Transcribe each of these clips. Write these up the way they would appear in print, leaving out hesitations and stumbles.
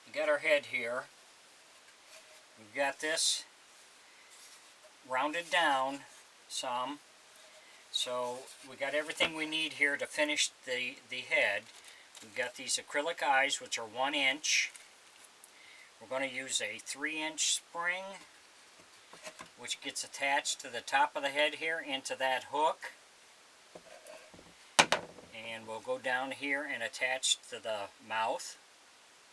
we got our head here. We've got this rounded down some. So we got everything we need here to finish the head. We've got these acrylic eyes, which are 1 inch. We're going to use a 3-inch spring, which gets attached to the top of the head here into that hook. And we'll go down here and attach to the mouth,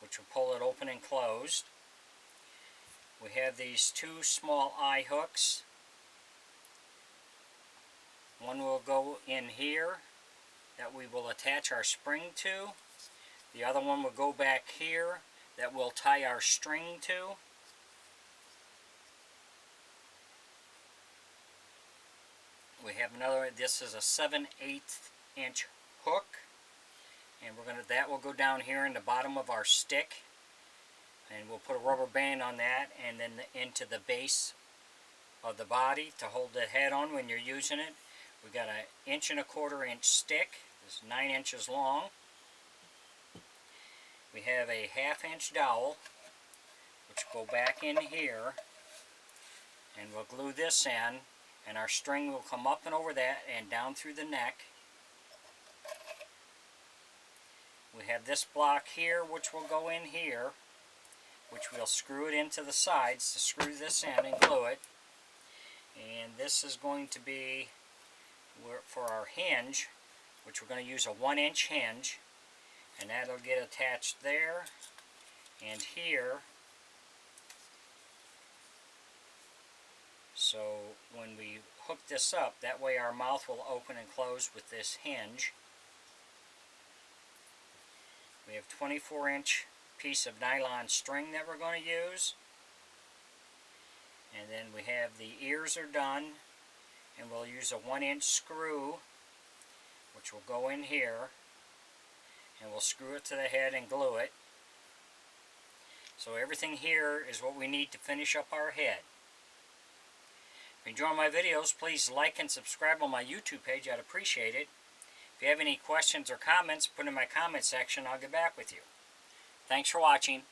which will pull it open and closed. We have these 2 small eye hooks. One will go in here that we will attach our spring to. The other one will go back here that we'll tie our string to. We have another, this is a 7/8 inch hook, and that will go down here in the bottom of our stick, and we'll put a rubber band on that and then into the base of the body to hold the head on when you're using it. We got an 1¼ inch stick. It's 9 inches long. We have a 1/2 inch dowel, which will go back in here, and we'll glue this in, and our string will come up and over that and down through the neck. We have this block here, which will go in here, which we'll screw it into the sides to screw this in and glue it. And this is going to be for our hinge, which we're going to use a 1-inch hinge, and that'll get attached there and here. So when we hook this up, that way our mouth will open and close with this hinge. We have 24-inch piece of nylon string that we're going to use. And then we have the ears are done, and we'll use a 1-inch screw, which will go in here, and we'll screw it to the head and glue it. So everything here is what we need to finish up our head. If you enjoy my videos, please like and subscribe on my YouTube page. I'd appreciate it. If you have any questions or comments, put in my comment section. I'll get back with you. Thanks for watching.